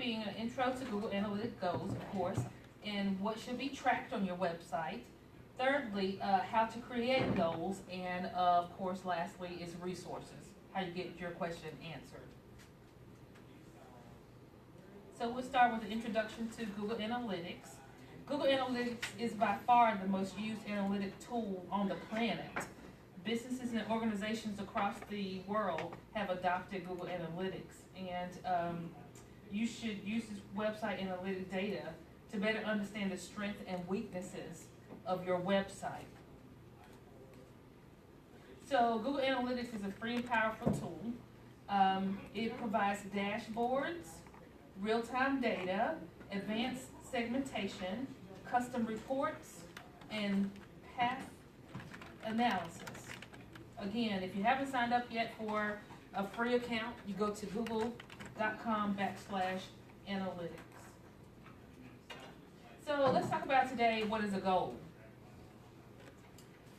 being an intro to Google Analytics goals, of course, and what should be tracked on your website. Thirdly, how to create goals, and of course, lastly, is resources, how you get your question answered. So we'll start with the introduction to Google Analytics. Google Analytics is by far the most used analytic tool on the planet. Businesses and organizations across the world have adopted Google Analytics, and you should use this website analytic data to better understand the strengths and weaknesses of your website. So Google Analytics is a free and powerful tool. It provides dashboards, real-time data, advanced segmentation, custom reports, and path analysis. Again, if you haven't signed up yet for a free account, you go to google.com/analytics. So let's talk about today, what is a goal?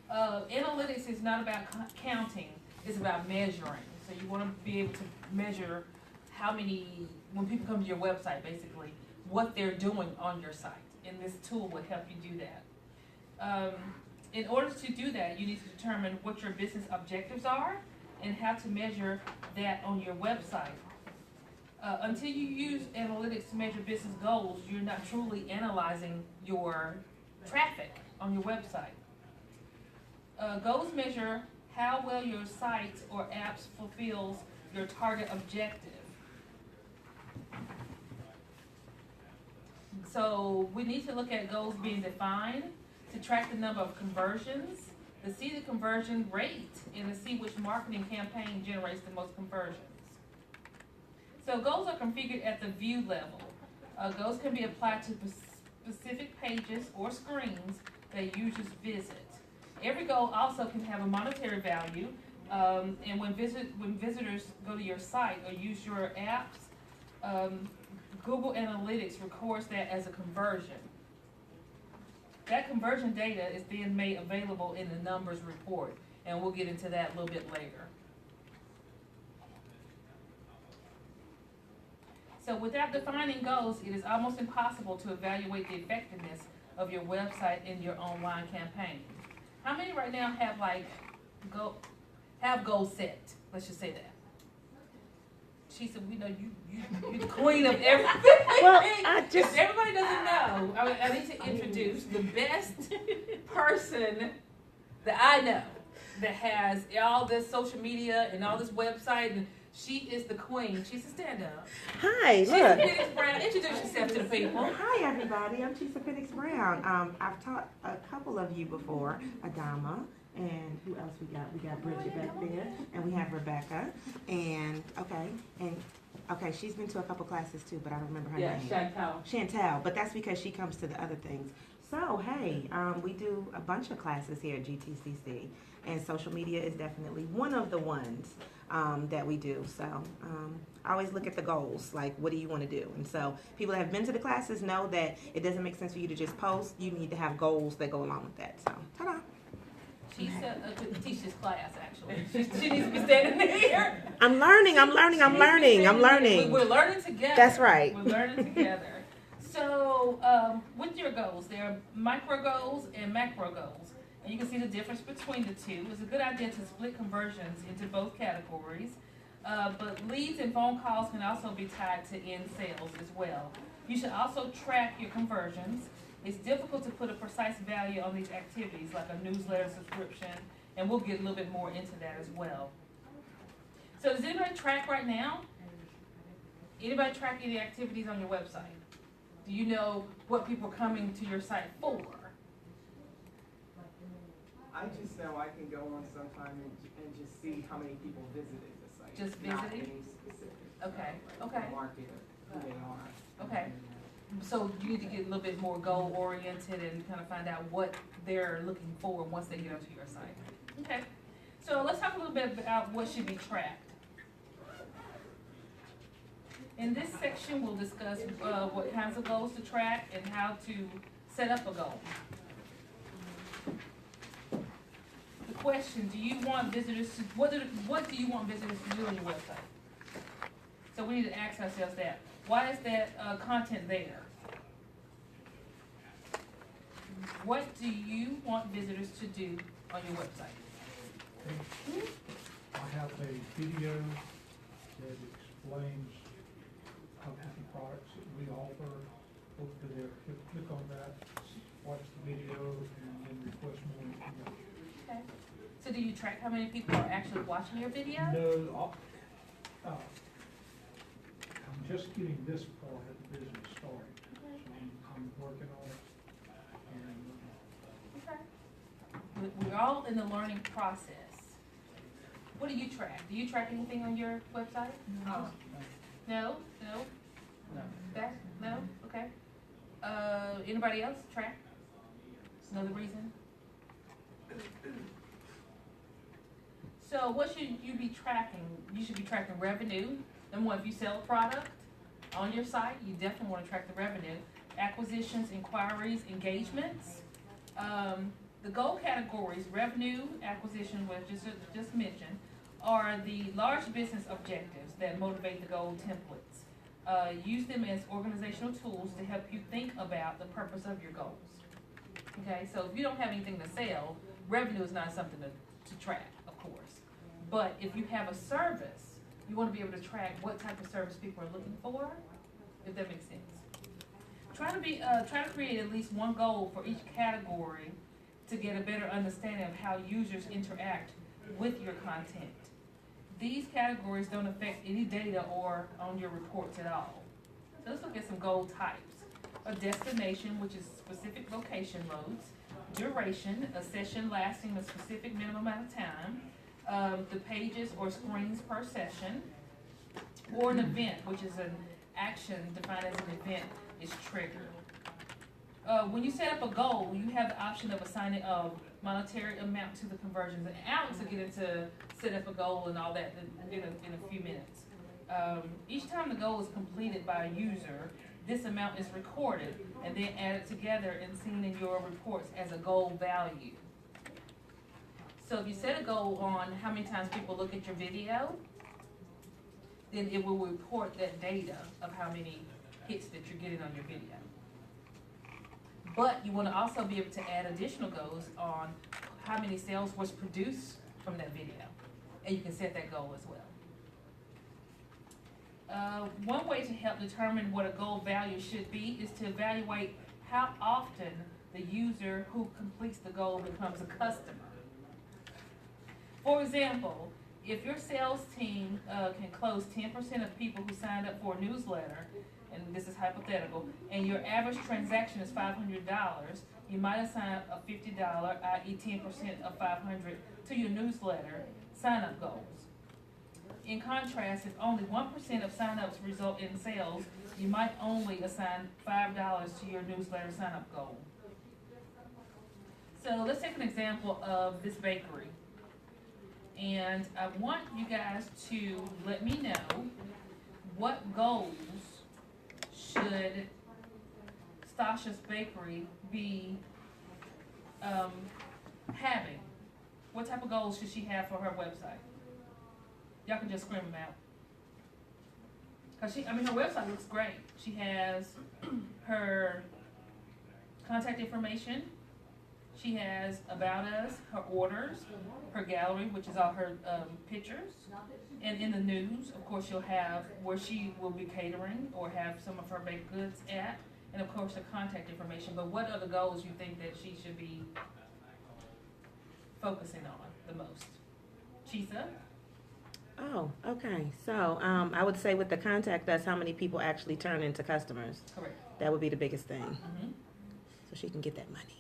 Analytics is not about counting, it's about measuring. So you want to be able to measure how many, when people come to your website, basically, what they're doing on your site. And this tool would help you do that. In order to do that, you need to determine what your business objectives are and how to measure that on your website. Until you use analytics to measure business goals, you're not truly analyzing your traffic on your website. Goals measure how well your site or apps fulfills your target objective. So we need to look at goals being defined, to track the number of conversions, to see the conversion rate, and to see which marketing campaign generates the most conversions. So goals are configured at the view level. Goals can be applied to specific pages or screens that users visit. Every goal also can have a monetary value, and when visitors go to your site or use your apps, Google Analytics records that as a conversion. That conversion data is then made available in the numbers report, and we'll get into that a little bit later. So without defining goals, it is almost impossible to evaluate the effectiveness of your website and your online campaign. How many right now have goals set? Let's just say that. She said, "We know you're the queen of everything." Well, If everybody doesn't know, I need to introduce the best person that I know that has all this social media and all this website, and she is the queen. She's a stand-up. Hi, She's look. Phoenix Brown. Introduce yourself to the people. Hi, everybody. I'm Chisa Phoenix Brown. I've taught a couple of you before, Adama, and who else we got? We got Bridget back there, and we have Rebecca, and okay, she's been to a couple classes too, but I don't remember her name. Chantal, but that's because she comes to the other things. So, hey, we do a bunch of classes here at GTCC, and social media is definitely one of the ones that we do. So, I always look at the goals, like, what do you want to do? And so, people that have been to the classes know that it doesn't make sense for you to just post. You need to have goals that go along with that. So, ta-da. She could teach this class, actually. She needs to be standing here. I'm learning. We're learning together. That's right. We're learning together. So, with your goals, there are micro goals and macro goals. And you can see the difference between the two. It's a good idea to split conversions into both categories. But leads and phone calls can also be tied to end sales as well. You should also track your conversions. It's difficult to put a precise value on these activities, like a newsletter subscription, and we'll get a little bit more into that as well. So does anybody track right now? Anybody track any activities on your website? Do you know what people are coming to your site for? I just know I can go on sometime and just see how many people visited the site. Just Not visiting? any specific. Okay, Like okay. Market who they are. Okay. So you need to get a little bit more goal oriented and kind of find out what they're looking for once they get onto your site. Okay. So let's talk a little bit about what should be tracked. In this section, we'll discuss what kinds of goals to track and how to set up a goal. The question, do you want visitors to, what do you want visitors to do on your website? So we need to ask ourselves that. Why is that content there? What do you want visitors to do on your website? I have a video that explains how different products that we offer. Go to there, click on that, watch the video, and then request more information. Okay. So do you track how many people are actually watching your video? No, I'm just getting this part of the business started, so I'm working on it. And Okay. We're all in the learning process. What do you track? Do you track anything on your website? No? No? No. That? No? Okay. Anybody else track? Another reason? So what should you be tracking? You should be tracking revenue. Number one, if you sell a product on your site, you definitely want to track the revenue. Acquisitions, inquiries, engagements. The goal categories, revenue, acquisition, which just mentioned, are the large business objectives that motivate the goal templates. Use them as organizational tools to help you think about the purpose of your goals. Okay, so if you don't have anything to sell, revenue is not something to track, of course. But if you have a service, you want to be able to track what type of service people are looking for, if that makes sense. Try to create at least one goal for each category to get a better understanding of how users interact with your content. These categories don't affect any data or on your reports at all. So let's look at some goal types. A destination, which is specific location loads. Duration, a session lasting a specific minimum amount of time. The pages or screens per session. Or an event, which is an action defined as an event is triggered. When you set up a goal, you have the option of assigning a monetary amount to the conversions. And Alex will get into set up a goal and all that in a few minutes. Each time the goal is completed by a user, this amount is recorded and then added together and seen in your reports as a goal value. So if you set a goal on how many times people look at your video, then it will report that data of how many hits that you're getting on your video. But you want to also be able to add additional goals on how many sales was produced from that video. And you can set that goal as well. One way to help determine what a goal value should be is to evaluate how often the user who completes the goal becomes a customer. For example, if your sales team can close 10% of people who signed up for a newsletter, and this is hypothetical, and your average transaction is $500, you might assign a $50, i.e. 10% of $500, to your newsletter sign-up goals. In contrast, if only 1% of sign-ups result in sales, you might only assign $5 to your newsletter sign-up goal. So let's take an example of this bakery. And I want you guys to let me know what goals should Stasha's Bakery be having? What type of goals should she have for her website? Y'all can just scream them out. Cause her website looks great. She has her contact information. She has about us, her orders, her gallery, which is all her pictures. And in the news, of course, you'll have where she will be catering or have some of her baked goods at. And of course, her contact information. But what are the goals you think that she should be focusing on the most? Chisa? Oh, okay. So I would say with the contact us, how many people actually turn into customers? Correct. That would be the biggest thing. Mm-hmm. So she can get that money.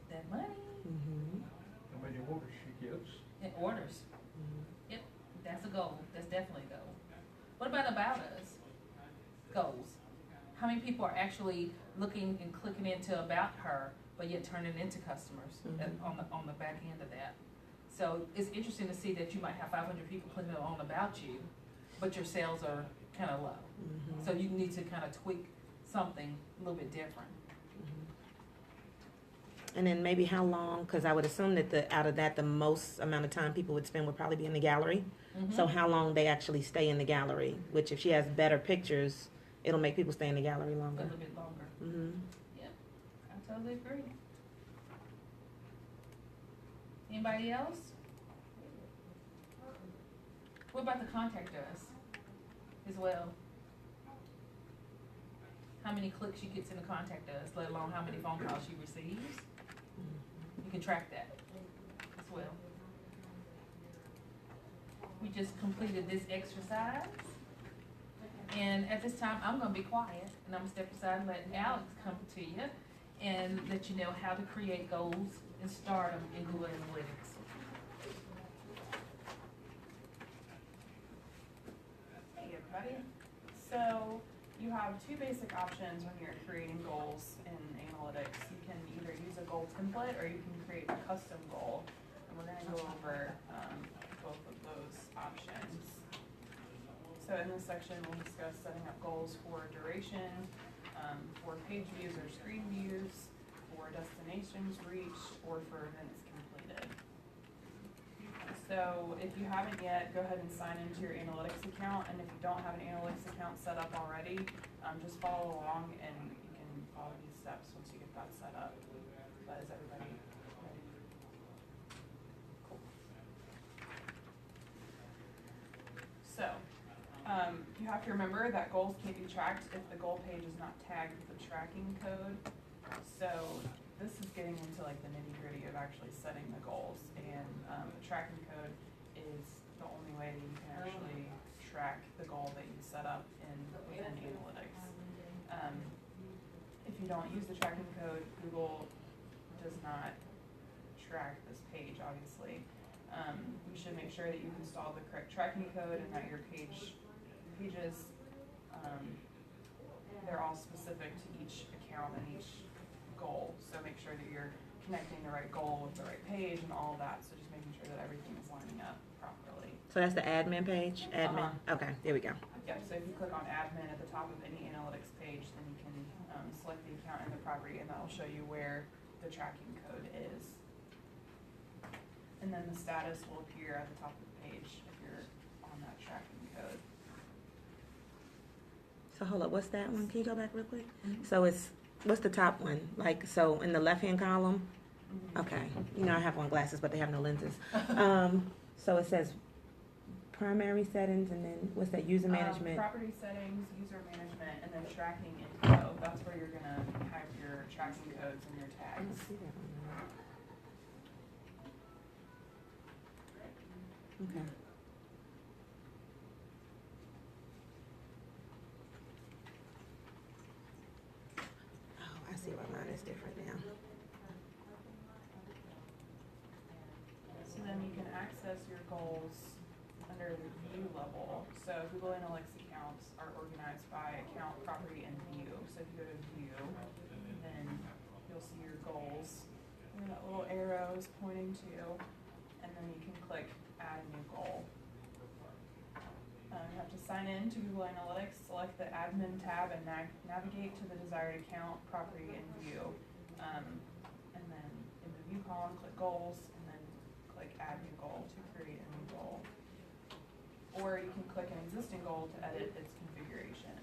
That money. Mm-hmm. how many orders she gets. And orders. Yep, that's a goal. That's definitely a goal. What about us? Goals. How many people are actually looking and clicking into about her, but yet turning into customers on the back end of that? So it's interesting to see that you might have 500 people clicking on about you, but your sales are kind of low. Mm-hmm. So you need to kind of tweak something a little bit different. And then maybe how long, because I would assume that out of that, the most amount of time people would spend would probably be in the gallery. Mm-hmm. So how long they actually stay in the gallery, which if she has better pictures it'll make people stay in the gallery a longer. little bit longer. Mm-hmm. I totally agree. Anybody else? What about the contact us as well? How many clicks she gets in the contact us, let alone how many phone calls she receives? You can track that as well. We just completed this exercise. And at this time, I'm gonna be quiet, and I'm gonna step aside and let Alex come to you and let you know how to create goals and start them in Google Analytics. Hey everybody. So you have two basic options when you're creating goals in analytics. You can either use a goal template or you can create a custom goal. And we're gonna go over both of those options. So in this section, we'll discuss setting up goals for duration, for page views or screen views, for destinations reached, or for events completed. So if you haven't yet, go ahead and sign into your analytics account, and if you don't have an analytics account set up already, just follow along and you can follow these steps once you get that set up. But is everybody ready? Cool. So, you have to remember that goals can't be tracked if the goal page is not tagged with a tracking code. So this is getting into like the nitty gritty of actually setting the goals, and the tracking code is the only way that you can actually track the goal that you set up within analytics. If you don't use the tracking code, Google does not track this page, obviously. You should make sure that you install the correct tracking code and that your pages, they're all specific to each account and each goal. So make sure that you're connecting the right goal with the right page and all of that. So just making sure that everything is lining up properly. So that's the admin page? Admin? Okay, there we go. Yep, so if you click on admin at the top of any analytics page, then you can select the account and the property, and that will show you where the tracking code is. And then the status will appear at the top of the page if you're on that tracking code. So hold up, what's that one? Can you go back real quick? Mhm. So what's the top one? Like, so in the left-hand column? Okay, you know I have on glasses, but they have no lenses. So it says primary settings, and then what's that, user management? Property settings, user management, and then tracking info. That's where you're gonna have your tracking codes and your I don't tags. see that one. Okay. Oh, I see why mine is different now. So then you can access your goals under the view level. So Google Analytics accounts are organized by account, property, and view. So if you go to view, then you'll see your goals, and that little arrow is pointing to, and then you can click add a new goal. You have to sign in to Google Analytics, select the admin tab, and navigate to the desired account, property, and view. And then in the view column, click goals, and then click add new goal to create a new goal. Or you can click an existing goal to edit its configuration.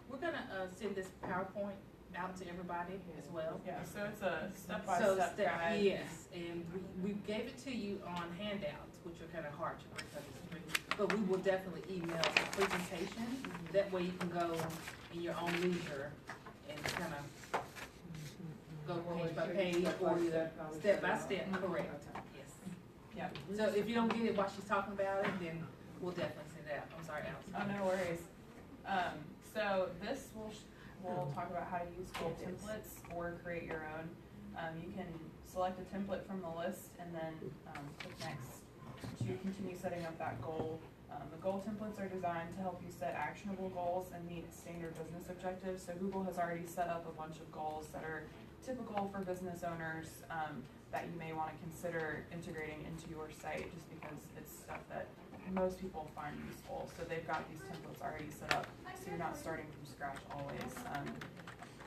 We're gonna send this PowerPoint out to everybody as well. Yeah, so it's a So step-by-step guide. yes, and we gave it to you on handouts, which are kind of hard to break up into three, but we will definitely email the presentation. That way you can go in your own leisure and kind of go page by page or step by step, correct, yes. Yeah. So if you don't get it while she's talking about it, then we'll definitely send it out. I'm sorry, Alex. Oh, no worries. So this we'll talk about how to use goal templates or create your own. You can select a template from the list and then click next to continue setting up that goal. The goal templates are designed to help you set actionable goals and meet standard business objectives. So Google has already set up a bunch of goals that are typical for business owners that you may want to consider integrating into your site, just because it's stuff that most people find useful. So they've got these templates already set up, so you're not starting from scratch always.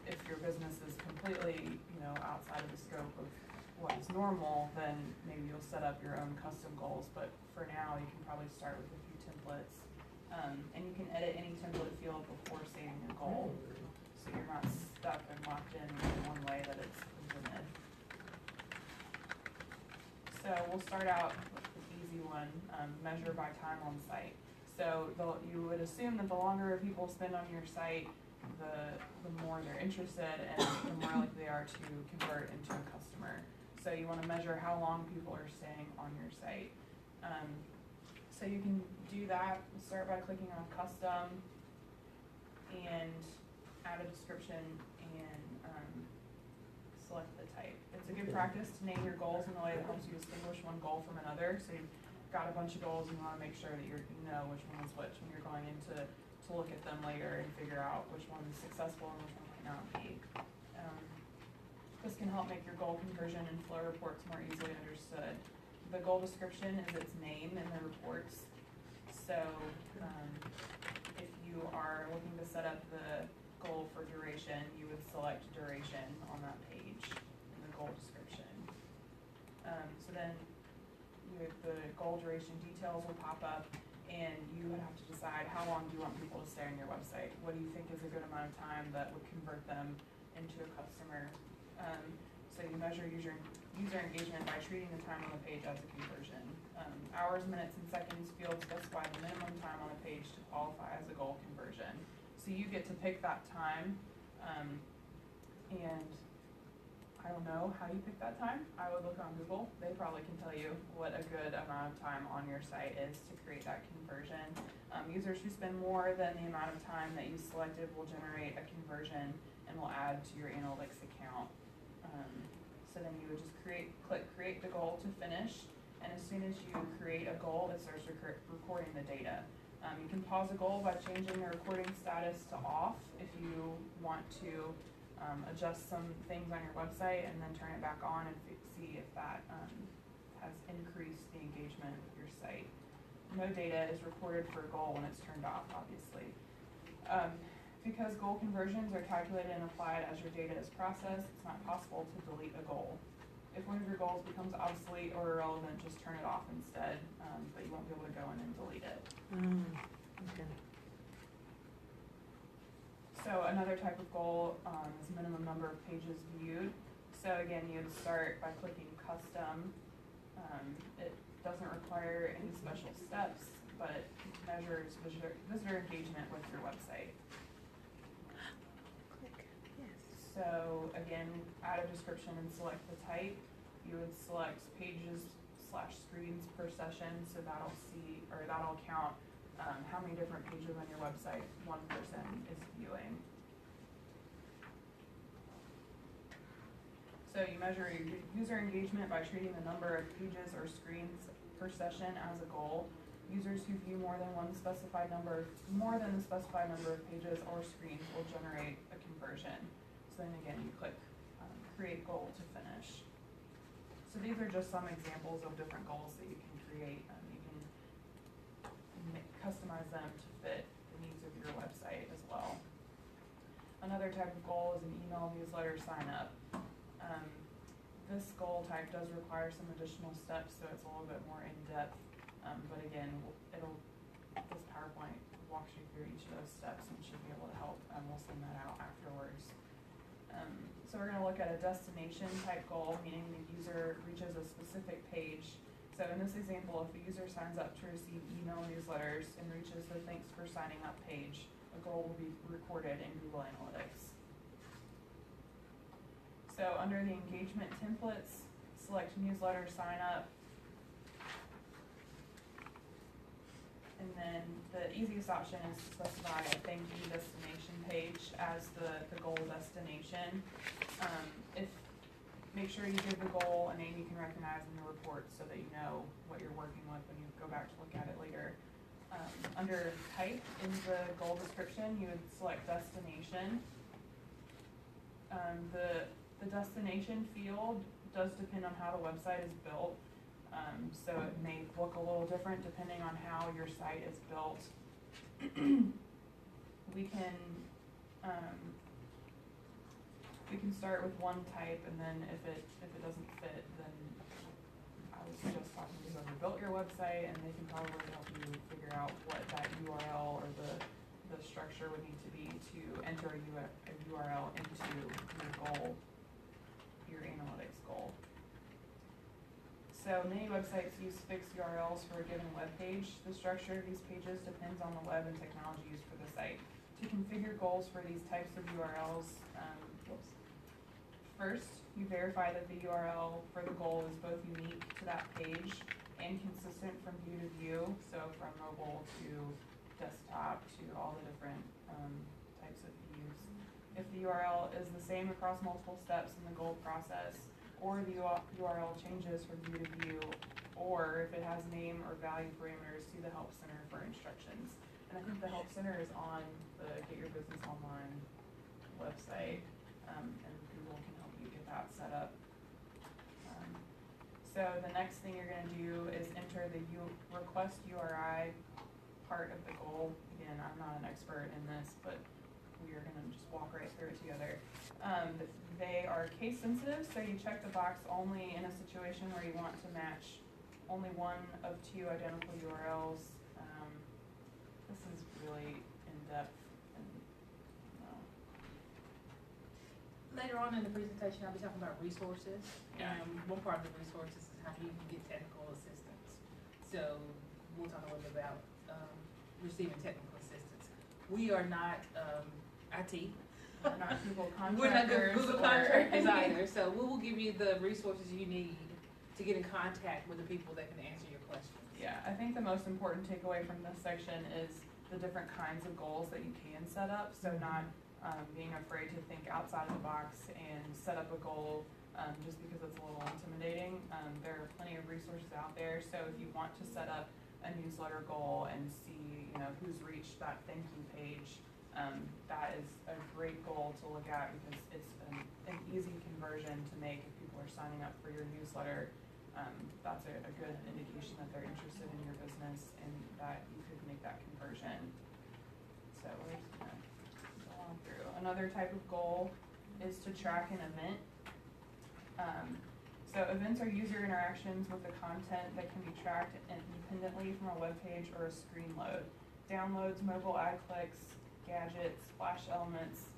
If your business is completely, outside of the scope of what is normal, then maybe you'll set up your own custom goals. But for now, you can probably start with a few templates And you can edit any template field before saving your goal, so you're not stuck and locked in one way that it's presented. So we'll start out with the easy one, measure by time on site. So you would assume that the longer people spend on your site, the more they're interested and the more likely they are to convert into a customer. So you want to measure how long people are staying on your site. So you can do that. Start by clicking on custom and add a description and select the type. It's a good practice to name your goals in a way that helps you distinguish one goal from another. So you've got a bunch of goals and you want to make sure that you know which one is which when you're going into to look at them later and figure out which one is successful and which one might not be. This can help make your goal conversion and flow reports more easily understood. The goal description is its name in the reports. So if you are looking to set up the goal for duration, you would select duration on that page in the goal description. So then the goal duration details will pop up and you would have to decide how long do you want people to stay on your website. What do you think is a good amount of time that would convert them into a customer? So you measure user engagement by treating the time on the page as a conversion. Hours, minutes, and seconds fields specify the minimum time on a page to qualify as a goal conversion. So you get to pick that time, and I don't know how you pick that time. I would look on Google. They probably can tell you what a good amount of time on your site is to create that conversion. Users who spend more than the amount of time that you selected will generate a conversion and will add to your analytics account. So then you would just click create the goal to finish, and as soon as you create a goal, it starts recording the data. You can pause a goal by changing the recording status to off if you want to adjust some things on your website, and then turn it back on and see if that has increased the engagement with your site. No data is recorded for a goal when it's turned off, obviously. Because goal conversions are calculated and applied as your data is processed, it's not possible to delete a goal. If one of your goals becomes obsolete or irrelevant, just turn it off instead, but you won't be able to go in and delete it. Okay. So another type of goal is minimum number of pages viewed. So again, you'd start by clicking custom. It doesn't require any special steps, but measures visitor engagement with your website. So again, add a description and select the type. You would select pages/screens per session, so that'll count how many different pages on your website one person is viewing. So you measure your user engagement by treating the number of pages or screens per session as a goal. Users who view more than the specified number of pages or screens will generate a conversion. So then again, you click create goal to finish. So these are just some examples of different goals that you can create. You can customize them to fit the needs of your website as well. Another type of goal is an email newsletter sign up. This goal type does require some additional steps, so it's a little bit more in-depth. But again, this PowerPoint walks you through each of those steps and should be able to help, and we'll send that out afterwards. So we're going to look at a destination type goal, meaning the user reaches a specific page. So in this example, if a user signs up to receive email newsletters and reaches the thanks for signing up page, a goal will be recorded in Google Analytics. So under the engagement templates, select newsletter sign up. And then the easiest option is to specify a thank you destination page as the goal destination. Make sure you give the goal a name you can recognize in the report so that you know what you're working with when you go back to look at it later. Under type in the goal description, you would select destination. The destination field does depend on how the website is built. So it may look a little different depending on how your site is built. We can start with one type, and then if it doesn't fit, then I would suggest talking to whoever built your website, and they can probably help you figure out what that URL or the structure would need to be to enter a URL into your goal, your analytics goal. So many websites use fixed URLs for a given web page. The structure of these pages depends on the web and technology used for the site. To configure goals for these types of URLs, first, you verify that the URL for the goal is both unique to that page and consistent from view to view, so from mobile to desktop to all the different types of views. If the URL is the same across multiple steps in the goal process, or the URL changes from view to view, or if it has name or value parameters, see the Help Center for instructions. And I think the Help Center is on the Get Your Business Online website, and Google can help you get that set up. So the next thing you're going to do is enter the request URI part of the goal. Again, I'm not an expert in this, but we are going to just walk right through it together. They are case sensitive, so you check the box only in a situation where you want to match only one of two identical URLs. This is really in-depth and Later on in the presentation, I'll be talking about resources. Yeah. One part of the resources is how you can get technical assistance. So we'll talk a little bit about receiving technical assistance. We are not IT. we're not Google contractors. We're not Google contractors or either. So we will give you the resources you need to get in contact with the people that can answer your questions. Yeah, I think the most important takeaway from this section is the different kinds of goals that you can set up. So not being afraid to think outside of the box and set up a goal just because it's a little intimidating. There are plenty of resources out there. So if you want to set up a newsletter goal and see, who's reached that thank you page, that is a great goal to look at because it's an easy conversion to make if people are signing up for your newsletter. That's a good indication that they're interested in your business and that you could make that conversion. So we're just gonna go on through. Another type of goal is to track an event. So events are user interactions with the content that can be tracked independently from a web page or a screen load. Downloads, mobile ad clicks, gadgets, flash elements,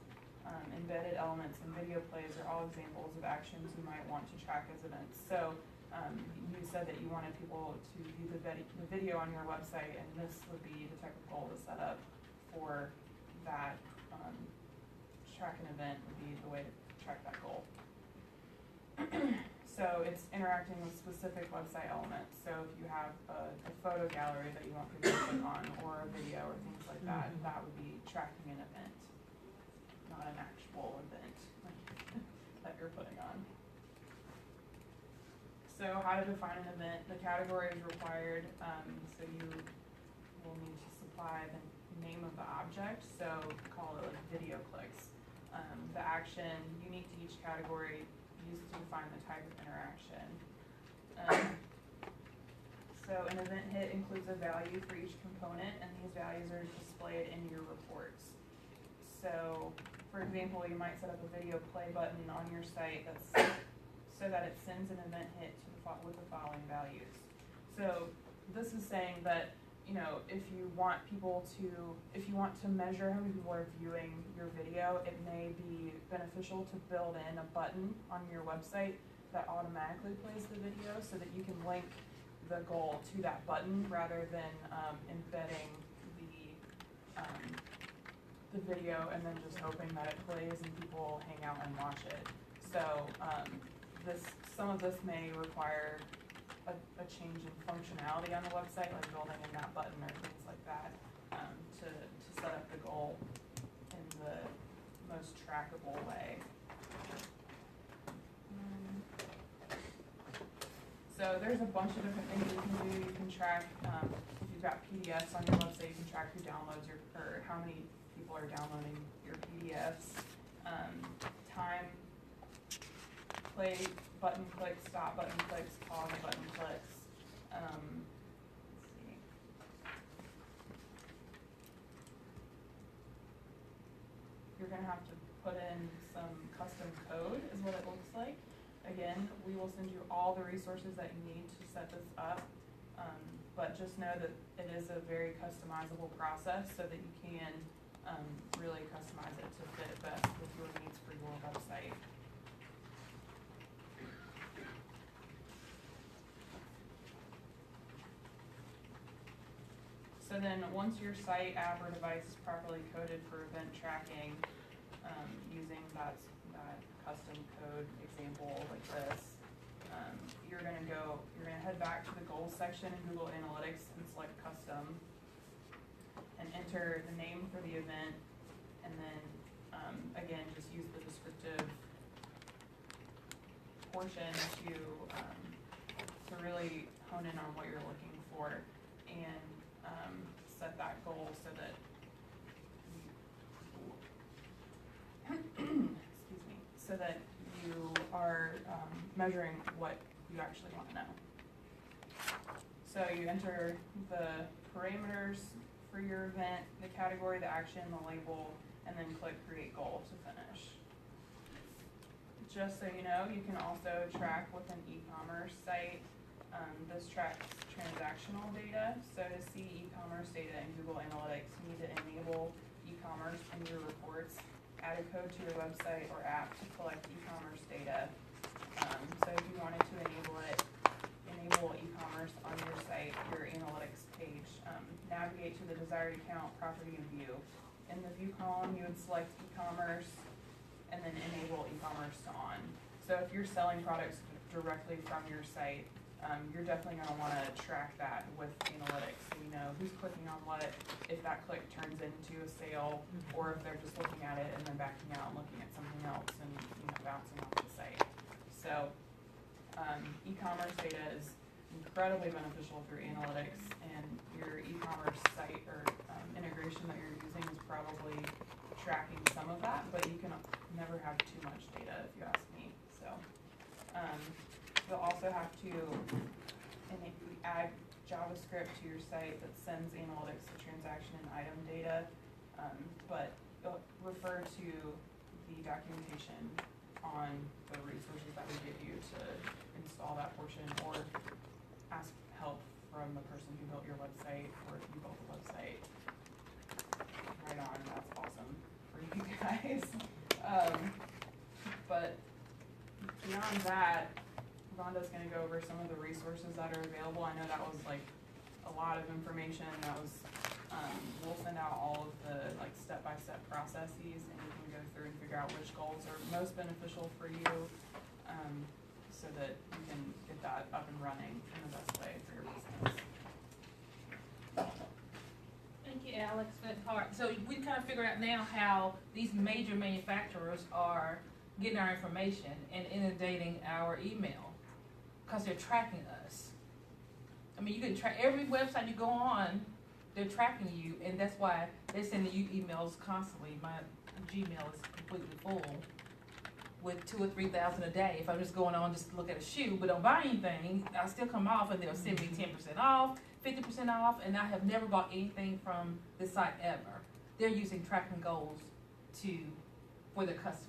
embedded elements, and video plays are all examples of actions you might want to track as events. So you said that you wanted people to view the video on your website, and this would be the type of goal to set up for that. Track an event would be the way to track that goal. So it's interacting with specific website elements. So if you have a photo gallery that you want people to click on, or a video or things like that, that would be tracking an event, not an actual event that you're putting on. So how to define an event? The category is required, so you will need to supply the name of the object, so call it like video clicks. The action unique to each category used to define the type of interaction. So an event hit includes a value for each component, and these values are displayed in your reports. So, for example, you might set up a video play button on your site so that it sends an event hit to with the following values. So this is saying that if you want to measure how many people are viewing your video, it may be beneficial to build in a button on your website that automatically plays the video so that you can link the goal to that button rather than embedding the video and then just hoping that it plays and people hang out and watch it. So some of this may require a change in functionality on the website, like building in that button or things like that, to set up the goal in the most trackable way. So there's a bunch of different things you can do. You can track, if you've got PDFs on your website, you can track who downloads or how many people are downloading your PDFs. Time, play button clicks, stop button clicks, pause button clicks. Let's see. You're gonna have to put in some custom code is what it looks like. Again, we will send you all the resources that you need to set this up, but just know that it is a very customizable process so that you can really customize it to fit best with your needs for your website. So then, once your site, app, or device is properly coded for event tracking, using that custom code example like this, you're gonna head back to the goals section in Google Analytics and select custom, and enter the name for the event, and then, again, just use the descriptive portion to really hone in on what you're looking for, and set that goal so that excuse me, so that you are measuring what you actually want to know. So you enter the parameters for your event, the category, the action, the label, and then click create goal to finish. Just so you know, you can also track with an e-commerce site. This tracks transactional data. So to see e-commerce data in Google Analytics, you need to enable e-commerce in your reports, add a code to your website or app to collect e-commerce data. So if you wanted to enable e-commerce on your site, your analytics page, navigate to the desired account, property, and view. In the view column, you would select e-commerce and then enable e-commerce to on. So if you're selling products directly from your site, you're definitely gonna wanna track that with analytics, so you know who's clicking on what, if that click turns into a sale, or if they're just looking at it and then backing out and looking at something else and, bouncing off the site. So, e-commerce data is incredibly beneficial through analytics, and your e-commerce site or integration that you're using is probably tracking some of that, but you can never have too much data, if you ask me. So, you'll also have to add JavaScript to your site that sends analytics to transaction and item data, but refer to the documentation on the resources that we give you to install that portion, or ask help from the person who built your website, or if you built the website. Right on, that's awesome for you guys. But beyond that, Rhonda's gonna go over some of the resources that are available. I know that was like a lot of information. That was, we'll send out all of the like step-by-step processes, and you can go through and figure out which goals are most beneficial for you, so that you can get that up and running in the best way for your business. Thank you, Alex, for that part. So we kind of figured out now how these major manufacturers are getting our information and inundating our email, because they're tracking us. I mean, you can track every website you go on, they're tracking you, and that's why they're sending you emails constantly. My Gmail is completely full with 2,000 or 3,000 a day. If I'm just going on just to look at a shoe but don't buy anything, I still come off and they'll send me 10% off, 50% off, and I have never bought anything from this site ever. They're using tracking goals for their customers.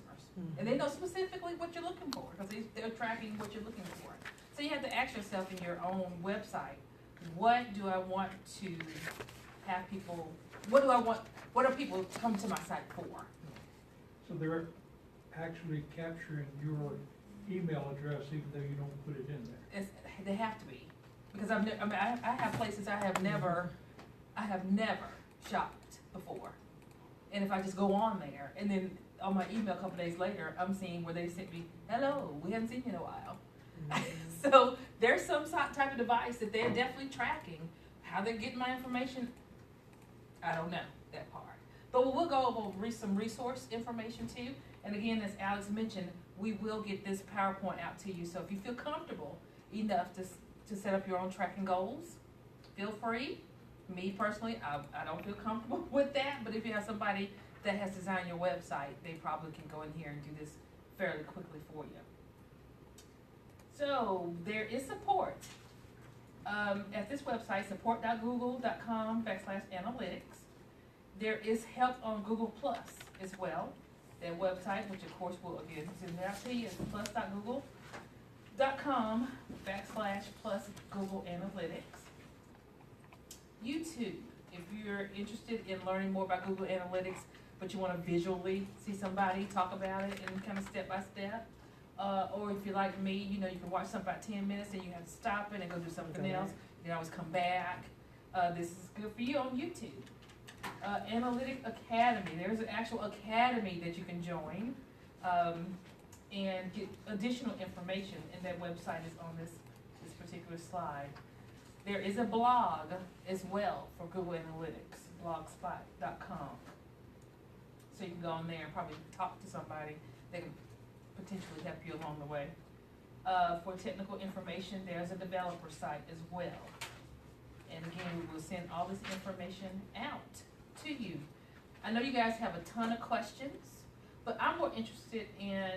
And they know specifically what you're looking for, because they're tracking what you're looking for. So you have to ask yourself in your own website, what do I want to have people, what are people come to my site for? So they're actually capturing your email address even though you don't put it in there. They have to be, because I have places I have never shopped before. And if I just go on there, and then on my email a couple days later, I'm seeing where they sent me, hello, we haven't seen you in a while. So there's some type of device that they're definitely tracking. How they're getting my information, I don't know that part. But we'll go over some resource information too. And again, as Alex mentioned, we will get this PowerPoint out to you. So if you feel comfortable enough to set up your own tracking goals, feel free. Me personally, I don't feel comfortable with that, but if you have somebody that has designed your website, they probably can go in here and do this fairly quickly for you. So there is support at this website, support.google.com/analytics. There is help on Google Plus as well. Their website, which of course will again send it out to you, is plus.google.com plus Google Analytics. YouTube, if you're interested in learning more about Google Analytics, but you want to visually see somebody talk about it and kind of step by step. Or if you're like me, you know, you can watch something about 10 minutes and you have to stop it and go do something else. You can always come back. This is good for you on YouTube. Analytic Academy, there's an actual academy that you can join and get additional information, and that website is on this particular slide. There is a blog as well for Google Analytics, blogspot.com. So you can go on there and probably talk to somebody that can potentially help you along the way. For technical information, there's a developer site as well. And again, we will send all this information out to you. I know you guys have a ton of questions, but I'm more interested in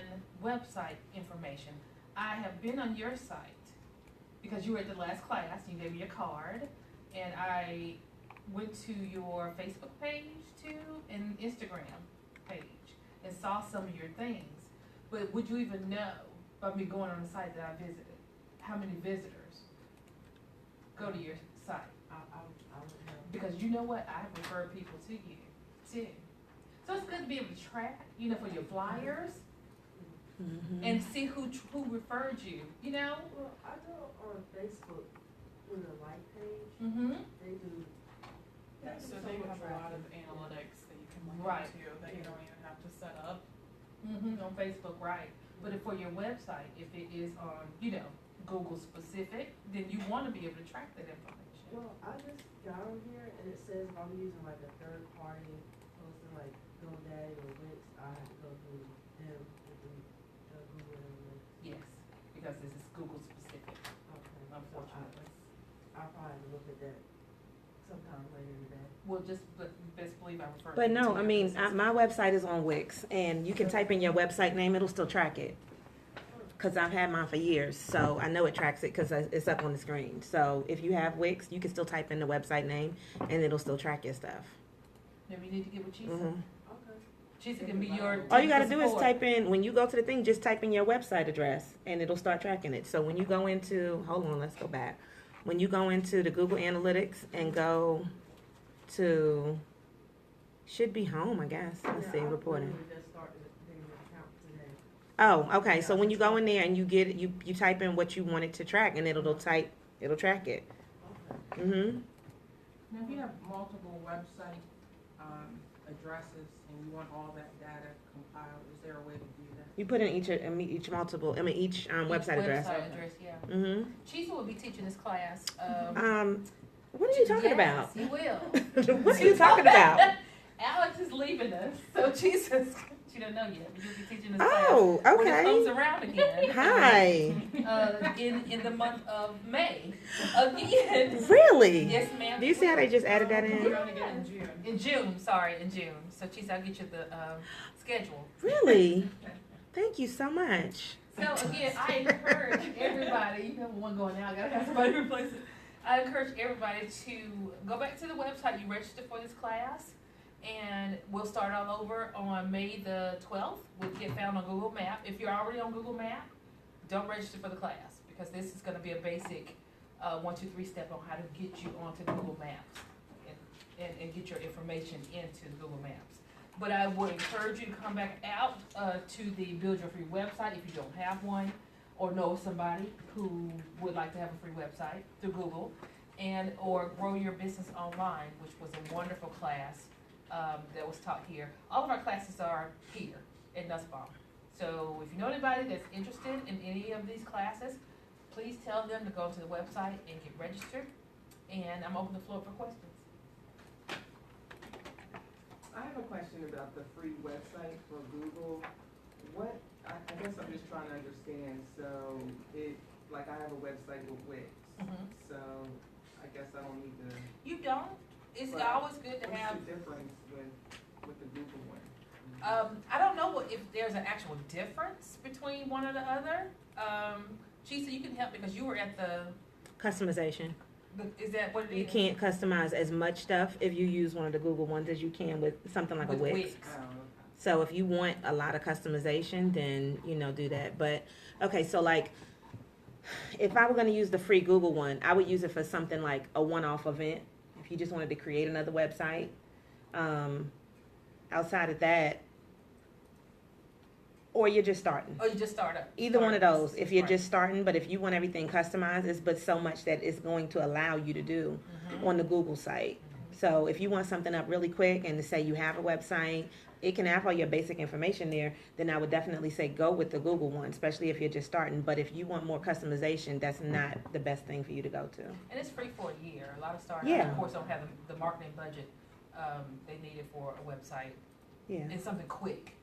website information. I have been on your site because you were at the last class, you gave me a card, and I went to your Facebook page too and Instagram page and saw some of your things. But would you even know by me going on the site that I visited how many visitors go to your site? I would know. Because you know what, I refer people to you too. So it's good to be able to track, you know, for your flyers and see who referred you. You know. Well, I go on Facebook with a like page. They do. Yeah, so they have a lot of analytics that you can link Right. into that you don't even have to set up. On Facebook, right? But if for your website, if it is on, you know, Google specific, then you want to be able to track that information. Well, I just got on here and it says if I'm using like a third party hosting like GoDaddy or Wix, I have to go through them with the Google Analytics. Yes, because this is Google specific, Okay. unfortunately. I'll probably look at that sometime later today. Well, just best believe I refer. But you no, to I your mean, business. my website is on Wix, and you can type in your website name, it'll still track it. Because I've had mine for years, so I know it tracks it because it's up on the screen. So if you have Wix, you can still type in the website name, and it'll still track your stuff. Maybe you need to get with Chisa. Okay. Chisa can be your. All you gotta technical do is support. type in, when you go to the thing, just type in your website address, and it'll start tracking it. So when you go into, hold on, let's go back. When you go into the Google Analytics and go to, should be home, I guess. Let's see, I reporting. literally just started the account today. Oh, okay. So when you go in there and you get you type in what you want it to track, and it'll track it. Okay. Mhm. Now, if you have multiple website addresses and you want all that data compiled, is there a way to do that? You put in each website Each address. Website address, yeah. Mhm. Chisa will be teaching this class. What are you talking Yes, he will. about? What are you talking about? Alex is leaving us, so Jesus, she don't know yet, but you'll be teaching this Oh, class when it comes okay. around again. Hi. In the month of May, again. Really? Yes, ma'am. Do you see how they just added that We're in? gonna get in June. In June, in June. So Chisa, I'll get you the schedule. Really? Thank you so much. So again, I encourage everybody, you know, one going out, gotta have somebody to replace it. I encourage everybody to go back to the website you registered for this class, and we'll start all over on May the 12th. We'll get found on Google Map. If you're already on Google Map, don't register for the class, because this is gonna be a basic 1, 2, 3 step on how to get you onto Google Maps and get your information into Google Maps. But I would encourage you to come back out to the Build Your Free website if you don't have one, or know somebody who would like to have a free website through Google, and or Grow Your Business Online, which was a wonderful class that was taught here. All of our classes are here in Nussbaum. So if you know anybody that's interested in any of these classes, please tell them to go to the website and get registered. And I'm open the floor for questions. I have a question about the free website for Google. I guess I'm just trying to understand, so like I have a website with Wix, so I guess I don't need to. You don't? It's But always good to have. What's the difference with the Google one? I don't know if there's an actual difference between one or the other. Chisa, you can help because you were at the, Customization. is that what it is? You can't customize as much stuff if you use one of the Google ones as you can with something like With a Wix. Wix. Oh, okay. So if you want a lot of customization, then, do that. But, okay, so like, if I were going to use the free Google one, I would use it for something like a one-off event. If you just wanted to create another website. Outside of that, or you're just starting. Oh, you just started. Either one of those. If you're Right. just starting, but if you want everything customized, it's but so much that it's going to allow you to do on the Google site. So if you want something up really quick and to say you have a website, it can have all your basic information there, then I would definitely say go with the Google one, especially if you're just starting. But if you want more customization, that's not the best thing for you to go to. And it's free for a year. A lot of startups, Yeah. of course, don't have the marketing budget they need it for a website. Yeah. It's something quick,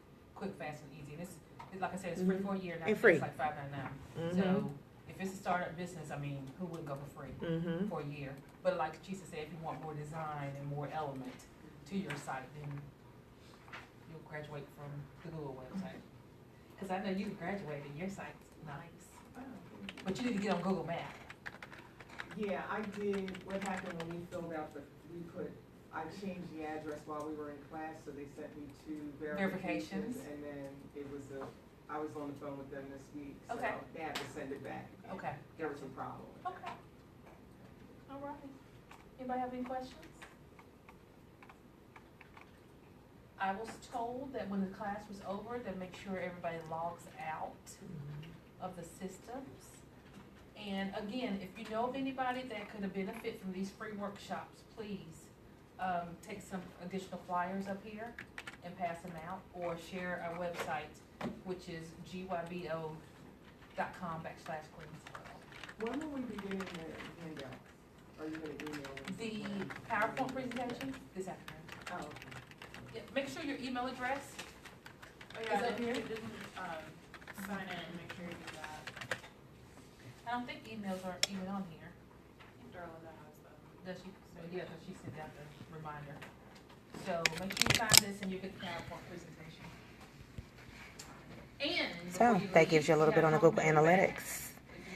fast, and easy. And it's like I said, it's free for a year. Now And free. It's like $5.99. So if it's a startup business, I mean, who wouldn't go for free for a year? But like Chisa said, if you want more design and more element to your site, then you'll graduate from the Google website. Because I know you graduated, your site's nice. But you need to get on Google Maps. Yeah, I did. What happened when we filled out I changed the address while we were in class, so they sent me 2 verifications. Verifications. And then I was on the phone with them this week, so Okay. they had to send it back. Okay. There was a problem. Okay. All right. Anybody have any questions? I was told that when the class was over, that make sure everybody logs out of the systems. And again, if you know of anybody that could benefit from these free workshops, please take some additional flyers up here and pass them out, or share our website, which is gybo.com/Greensboro. When will we be getting the handouts? Are you gonna email them? The PowerPoint presentation this afternoon. Oh, okay. Yeah, make sure your email address Oh, is yeah, up here. just, sign in and make sure you do that. I don't think emails are even on here. Darla does, though. Does she? So yeah, so she sent out the reminder. So make sure you sign this and you get the PowerPoint presentation. And So before you that leave, gives you a little have bit on the Google complimentary Analytics. bags.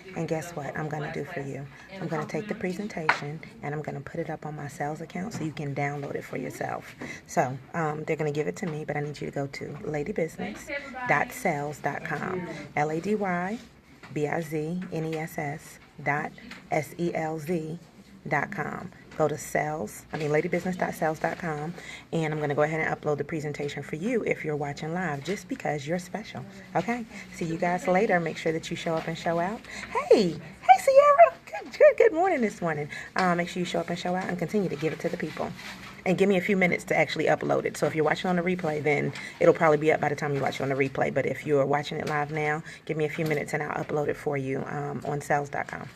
If you And do guess the what I'm going to do for class, you? and I'm going to take the complimentary presentation and I'm going to put it up on my sales account so you can download it for yourself. So they're going to give it to me, but I need you to go to Thanks, everybody. ladybusiness.sales.com. LADYBIZNESS.SELZ.com. Go to ladybusiness.sales.com, and I'm going to go ahead and upload the presentation for you if you're watching live, just because you're special. Okay? See you guys later. Make sure that you show up and show out. Hey, Sierra. Good morning this morning. Make sure you show up and show out and continue to give it to the people. And give me a few minutes to actually upload it. So if you're watching on the replay, then it'll probably be up by the time you watch it on the replay. But if you're watching it live now, give me a few minutes and I'll upload it for you on sales.com.